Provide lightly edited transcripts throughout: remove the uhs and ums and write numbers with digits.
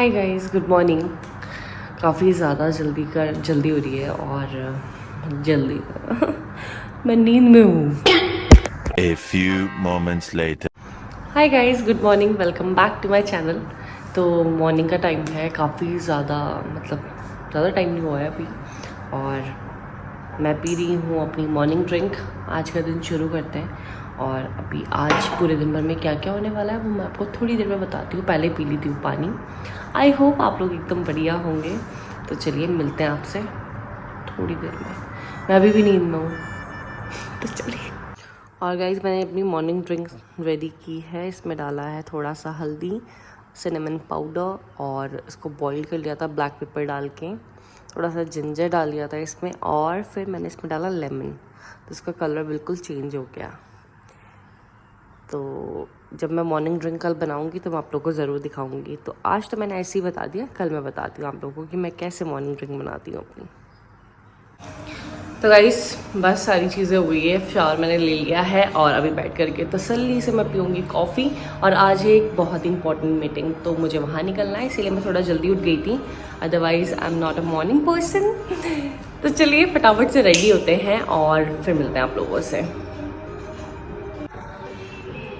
हाय guys, good morning. काफ़ी ज़्यादा जल्दी हो रही है और जल्दी मैं नींद में हूँ। A few moments later. Hi guys, good morning, welcome back to my channel. तो मॉर्निंग का टाइम है, काफ़ी ज़्यादा ज़्यादा टाइम नहीं हुआ है अभी, और मैं पी रही हूँ अपनी मॉर्निंग ड्रिंक। आज का दिन शुरू करते हैं और अभी आज पूरे दिन भर में क्या क्या होने वाला है वो मैं आपको थोड़ी देर में बताती हूँ। पहले पी लेती हूँ पानी। आई होप आप लोग एकदम बढ़िया होंगे। तो चलिए मिलते हैं आपसे थोड़ी देर में। मैं अभी भी नींद में हूँ तो चलिए। और गाइस, मैंने अपनी मॉर्निंग ड्रिंक रेडी की है। इसमें डाला है थोड़ा सा हल्दी, सिनेमन पाउडर, और इसको बॉईल कर लिया था ब्लैक पेपर डाल के। थोड़ा सा जिंजर डाल लिया था इसमें, और फिर मैंने इसमें डाला लेमन, तो इसका कलर बिल्कुल चेंज हो गया। तो जब मैं मॉर्निंग ड्रिंक कल बनाऊंगी तो मैं आप लोगों को ज़रूर दिखाऊंगी। तो आज तो मैंने ऐसे ही बता दिया, कल मैं बताती हूँ आप लोगों को कि मैं कैसे मॉर्निंग ड्रिंक बनाती हूँ अपनी। तो गाइस, बस सारी चीज़ें हो गई है, शावर मैंने ले लिया है और अभी बैठ करके तसल्ली से मैं पीऊँगी कॉफ़ी। और आज है एक बहुत इंपॉर्टेंट मीटिंग, तो मुझे वहाँ निकलना है, इसीलिए मैं थोड़ा जल्दी उठ गई थी। Otherwise I am not a morning person. तो चलिए फटाफट से रेडी होते हैं और फिर मिलते हैं आप लोगों से।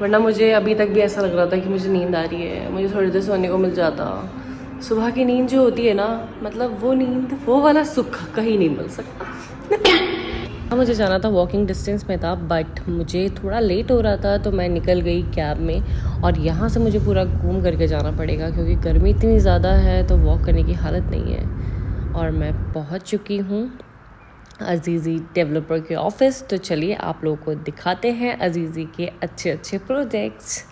वरना मुझे अभी तक भी ऐसा लग रहा था कि मुझे नींद आ रही है, मुझे थोड़ी देर सोने को मिल जाता। सुबह की नींद जो होती है ना, वो नींद, वो वाला सुख कहीं नहीं मिल सकता। मुझे जाना था, वॉकिंग डिस्टेंस में था, बट मुझे थोड़ा लेट हो रहा था तो मैं निकल गई कैब में। और यहाँ से मुझे पूरा घूम करके जाना पड़ेगा क्योंकि गर्मी इतनी ज़्यादा है तो वॉक करने की हालत नहीं है। और मैं पहुँच चुकी हूँ अजीज़ी डेवलपर के ऑफिस। तो चलिए आप लोगों को दिखाते हैं अजीज़ी के अच्छे अच्छे प्रोजेक्ट्स।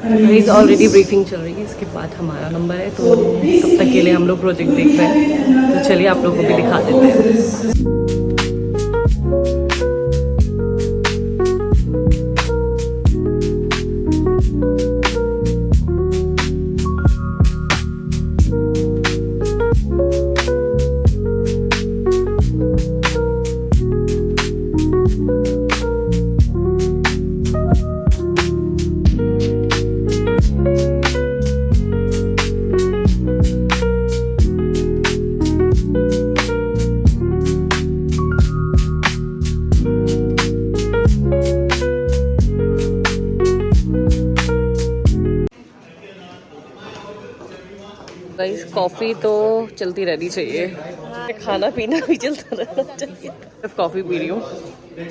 गाइस, ऑलरेडी ब्रीफिंग चल रही है, इसके बाद हमारा नंबर है, तो तब तक के लिए हम लोग प्रोजेक्ट देख रहे हैं। तो चलिए आप लोगों को भी दिखा देते हैं। गाइस, कॉफ़ी तो चलती रहनी चाहिए, खाना पीना भी चलता रहना चाहिए। सिर्फ कॉफ़ी पी रही हूँ,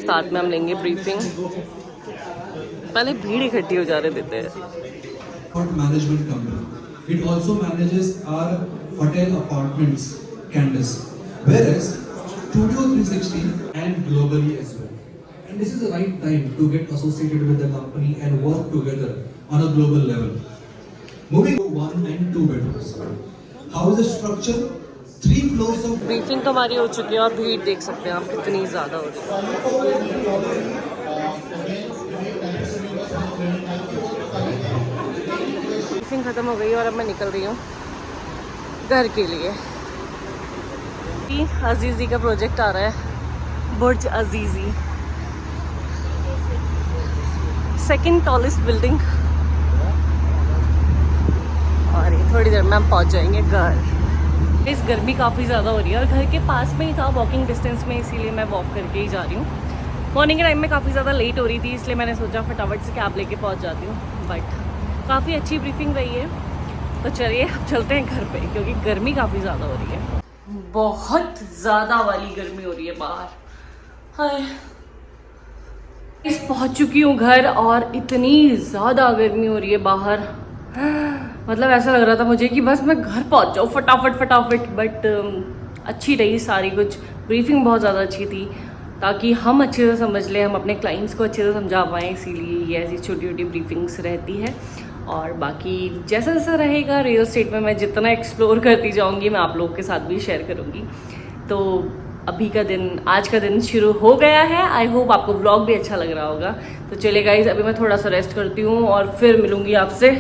साथ में हम लेंगे ब्रीफिंग। पहले भीड़ इकट्ठी हो जाने देते हैं। Management company, it also manages our hotel apartments Candace, whereas Studio 360 and globally as well. And this is the right time to get associated with the company and work together on a global level. Moving to 1 and 2 bedrooms. How is the structure? 3 floors of briefing तो हमारी हो चुकी है और भीड़ देख सकते हैं आप कितनी ज़्यादा हो रही है। ब्रीफिंग ख़त्म हो गई और अब मैं निकल रही हूँ घर के लिए। अजीज़ी का प्रोजेक्ट आ रहा है, बुर्ज अजीज़ी, सेकंड टॉलेस्ट बिल्डिंग, और ये थोड़ी देर में हम पहुंच जाएंगे घर। इस गर्मी काफ़ी ज़्यादा हो रही है और घर के पास में ही था, वॉकिंग डिस्टेंस में, इसीलिए मैं वॉक करके ही जा रही हूँ। मॉर्निंग के टाइम में काफ़ी ज़्यादा लेट हो रही थी, इसलिए मैंने सोचा फटाफट से कैब लेके पहुँच जाती हूँ। बट काफ़ी अच्छी ब्रीफिंग रही है। तो चलिए अब चलते हैं घर पे, क्योंकि गर्मी काफ़ी ज़्यादा हो रही है, बहुत ज़्यादा वाली गर्मी हो रही है बाहर। हाय, पहुँच चुकी हूँ घर और इतनी ज़्यादा गर्मी हो रही है बाहर, ऐसा लग रहा था मुझे कि बस मैं घर पहुंच जाऊँ फटाफट। बट अच्छी रही सारी कुछ। ब्रीफिंग बहुत ज़्यादा अच्छी थी ताकि हम अच्छे से समझ लें, हम अपने क्लाइंट्स को अच्छे से समझा पाएँ, इसीलिए ये ऐसी छोटी छोटी ब्रीफिंग्स रहती है। और बाकी जैसा जैसा रहेगा रियल एस्टेट में, मैं जितना एक्सप्लोर करती जाऊँगी मैं आप लोगों के साथ भी शेयर करूँगी। तो अभी का दिन, आज का दिन शुरू हो गया है। आई होप आपको व्लॉग भी अच्छा लग रहा होगा। तो चलिए गाइस, अभी मैं थोड़ा सा रेस्ट करती हूँ और फिर मिलूँगी आपसे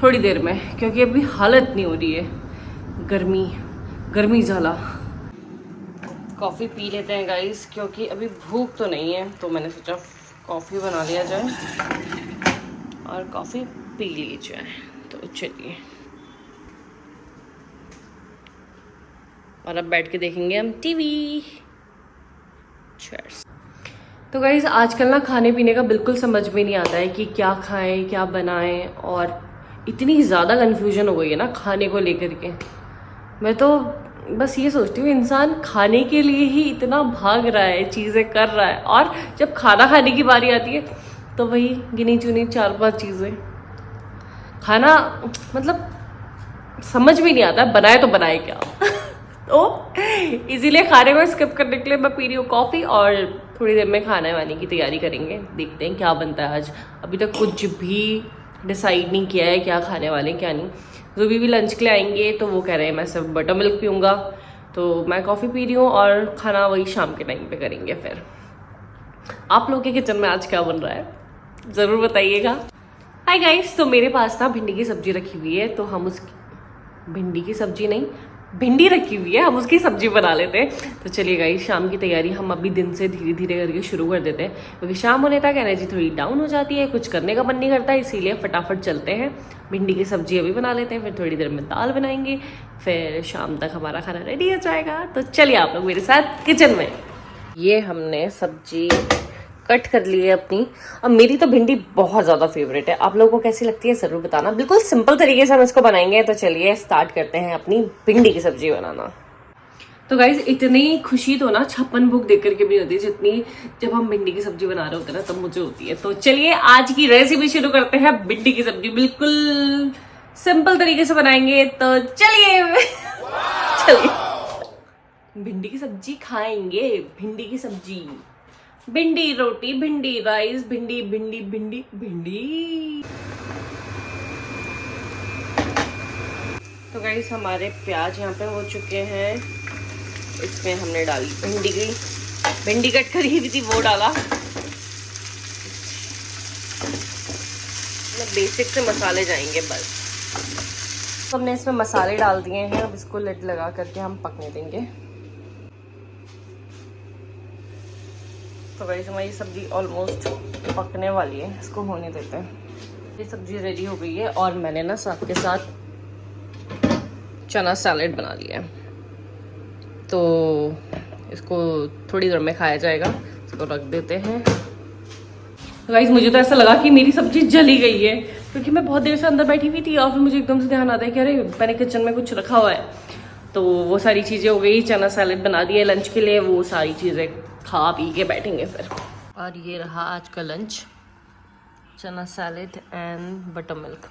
थोड़ी देर में, क्योंकि अभी हालत नहीं हो रही है, गर्मी ज़्यादा। कॉफ़ी पी लेते हैं गाइस, क्योंकि अभी भूख तो नहीं है, तो मैंने सोचा कॉफ़ी बना लिया जाए और कॉफ़ी पी ली जाए। तो चलिए। और अब बैठ के देखेंगे हम टीवी। चीयर्स। तो गाइज आजकल ना खाने पीने का बिल्कुल समझ में नहीं आता है कि क्या खाएं क्या बनाएं, और इतनी ज़्यादा कन्फ्यूजन हो गई है ना खाने को लेकर के। मैं तो बस ये सोचती हूँ इंसान खाने के लिए ही इतना भाग रहा है, चीज़ें कर रहा है, और जब खाना खाने की बारी आती है तो वही गिनी चुनी 4-5 चीज़ें खाना, मतलब समझ में नहीं आता बनाए तो बनाए क्या। तो इसीलिए खाने को स्किप करने के लिए मैं पी रही हूँ कॉफ़ी, और थोड़ी देर में खाने वाने की तैयारी करेंगे। देखते हैं क्या बनता है आज। अभी तक कुछ भी डिसाइड नहीं किया है क्या खाने वाले क्या नहीं। ज़ुबी भी लंच के लिए आएंगे तो वो कह रहे हैं मैं सिर्फ बटर मिल्क पीऊँगा, तो मैं कॉफ़ी पी रही हूँ, और खाना वही शाम के टाइम पे करेंगे। फिर आप लोगों के किचन में आज क्या बन रहा है ज़रूर बताइएगा। हाय गाइस, तो मेरे पास ना भिंडी की सब्जी रखी हुई है, तो हम उसकी भिंडी की सब्जी नहीं भिंडी रखी हुई है, हम उसकी सब्जी बना लेते हैं। तो चलिए गाइस, शाम की तैयारी हम अभी दिन से धीरे धीरे करके शुरू कर देते हैं, क्योंकि शाम होने तक एनर्जी थोड़ी डाउन हो जाती है, कुछ करने का मन नहीं करता, इसीलिए फटाफट चलते हैं। भिंडी की सब्जी अभी बना लेते हैं, फिर थोड़ी देर में दाल बनाएंगे, फिर शाम तक हमारा खाना रेडी हो जाएगा। तो चलिए आप लोग मेरे साथ किचन में। ये हमने सब्जी कट कर ली है अपनी। अब मेरी तो भिंडी बहुत ज़्यादा फेवरेट है, आप लोगों को कैसी लगती है ज़रूर बताना। बिल्कुल सिंपल तरीके से हम इसको बनाएंगे। तो चलिए स्टार्ट करते हैं अपनी भिंडी की सब्जी बनाना। तो गाइज इतनी खुशी तो ना 56 भूख देख करके भी होती है जितनी जब हम भिंडी की सब्जी बना रहे होते हैं ना तब मुझे होती है। तो चलिए आज की रेसिपी शुरू करते हैं। भिंडी की सब्जी बिल्कुल सिंपल तरीके से बनाएंगे, तो चलिए भिंडी की सब्जी खाएंगे। भिंडी की सब्जी, भिंडी रोटी, भिंडी राइस, भिंडी भिंडी भिंडी भिंडी। तो गाइस हमारे प्याज यहाँ पे हो चुके हैं, इसमें हमने डाली भिंडी कट करी हुई थी वो डाला। बेसिक से मसाले जाएंगे बस। तो हमने इसमें मसाले डाल दिए हैं, अब इसको लिड लगा करके हम पकने देंगे। तो गाइस हमारी सब्जी ऑलमोस्ट पकने वाली है, इसको होने देते हैं। ये सब्जी रेडी हो गई है, और मैंने ना साथ के साथ चना सैलेड बना लिया है, तो इसको थोड़ी देर में खाया जाएगा। इसको रख देते हैं। तो गाइस मुझे तो ऐसा लगा कि मेरी सब्जी जली गई है, क्योंकि मैं बहुत देर से अंदर बैठी हुई थी, और फिर मुझे एकदम से ध्यान आता है कि अरे मैंने किचन में कुछ रखा हुआ है। तो वो सारी चीज़ें हो गई, चना सैलेड बना दिया लंच के लिए, वो सारी चीज़ें खा पी के बैठेंगे फिर। और ये रहा आज का लंच, चना सैलेड एंड बटर मिल्क।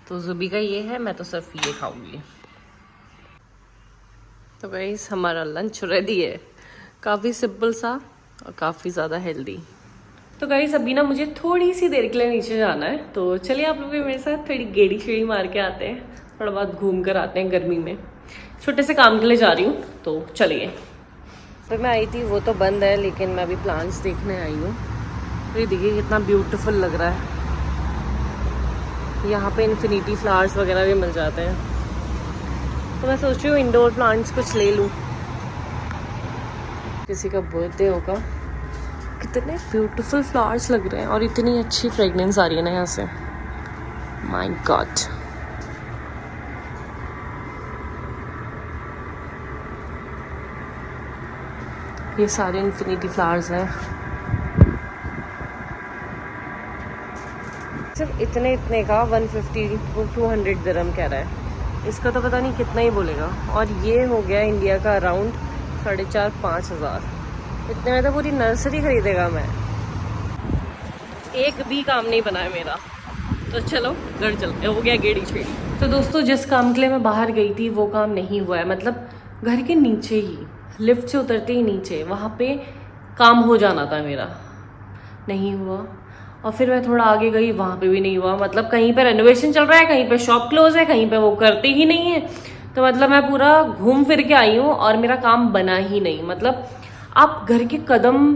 तो ज़ुबी का ये है, मैं तो सिर्फ ये खाऊंगी। तो गाइस हमारा लंच रेडी है, काफ़ी सिंपल सा और काफ़ी ज़्यादा हेल्दी। तो गाइस अभी ना मुझे थोड़ी सी देर के लिए नीचे जाना है, तो चलिए आप लोग मेरे साथ थोड़ी गेड़ी शेड़ी मार के आते हैं, थोड़ा बहुत घूम कर आते हैं। गर्मी में छोटे से काम के लिए जा रही हूँ, तो चलिए। तो मैं आई थी वो तो बंद है, लेकिन मैं अभी प्लांट्स देखने आई हूँ। तो ये देखिए कितना ब्यूटीफुल लग रहा है। यहाँ पे इन्फिनिटी फ्लावर्स वगैरह भी मिल जाते हैं, तो मैं सोच रही हूँ इंडोर प्लांट्स कुछ ले लूँ। किसी का बर्थडे होगा। कितने ब्यूटीफुल फ्लावर्स लग रहे हैं, और इतनी अच्छी फ्रेगनेंस आ रही है ना यहाँ से, माय गॉड। ये सारे इन्फिनिटी फ्लावर्स हैं। सिर्फ इतने का 150-200 दिरहम कह रहा है, इसका तो पता नहीं कितना ही बोलेगा। और ये हो गया इंडिया का अराउंड 4,500-5 हज़ार। इतने में तो पूरी नर्सरी खरीदेगा मैं। एक भी काम नहीं बना है मेरा। तो चलो घर चलते, हो गया गेड़ी छेड़ी। तो दोस्तों जिस काम के लिए मैं बाहर गई थी वो काम नहीं हुआ है, मतलब घर के नीचे ही, लिफ्ट से उतरते ही नीचे वहाँ पे काम हो जाना था मेरा, नहीं हुआ। और फिर मैं थोड़ा आगे गई, वहाँ पे भी नहीं हुआ। मतलब कहीं पे रेनोवेशन चल रहा है, कहीं पे शॉप क्लोज है, कहीं पे वो करते ही नहीं है। तो मतलब मैं पूरा घूम फिर के आई हूँ और मेरा काम बना ही नहीं। मतलब आप घर के कदम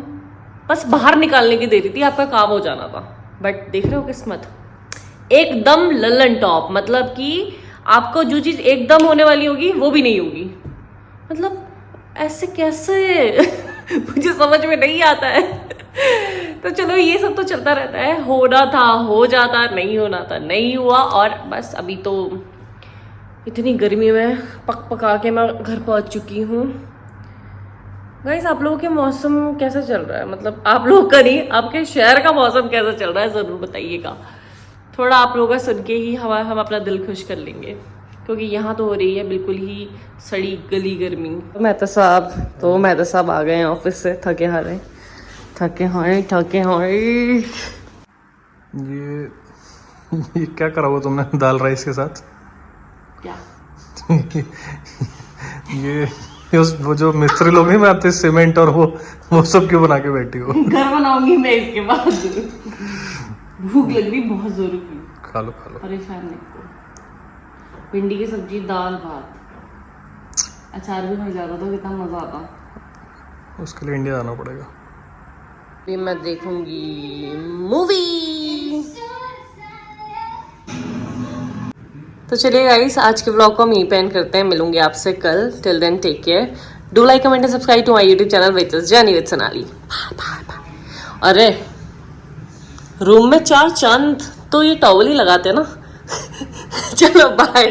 बस बाहर निकालने की देरी थी, आपका काम हो जाना था। बट देख रहे हो किस्मत, एकदम ललन टॉप। मतलब कि आपको जो चीज़ एकदम होने वाली होगी वो भी नहीं होगी। मतलब ऐसे कैसे मुझे समझ में नहीं आता है। तो चलो ये सब तो चलता रहता है, होना था हो जाता, नहीं होना था नहीं हुआ। और बस अभी तो इतनी गर्मी में पक पका के मैं घर पहुंच चुकी हूँ। गाइस आप लोगों के मौसम कैसा चल रहा है, मतलब आप लोग का नहीं, आपके शहर का मौसम कैसा चल रहा है ज़रूर बताइएगा। थोड़ा आप लोगों का सुन के ही हम अपना दिल खुश कर लेंगे, क्योंकि यहाँ तो हो रही है बिल्कुल ही सड़ी गली गर्मी। मेहता साहब आ गए हैं ऑफिस से, थके हारे। ये क्या करा हुआ तुमने दाल राइस के साथ? क्या ये वो जो मिस्त्री लोग नहीं बनाते सीमेंट और वो सब क्यों बना के बैठी हो? घर बनाऊंगी मैं इसके बाद। भूख लग रही बहुत जोर की। खा लो परेशान नहीं को। भिंडी की सब्जी, दाल, भात, अचार भी मिल जाता तो कितना मजा आता। उसके लिए इंडिया जाना पड़ेगा। अभी मैं देखूंगी मूवी। तो चलिए गाइस, आज के व्लॉग को हम यहीं पे एंड करते हैं। मिलूंगी आपसे कल। Till then take care, do like, comment and subscribe to my YouTube channel which is journey with Sonali. अरे रूम में 4 चांद तो ये टॉवल ही लगाते हैं ना। चलो बाय।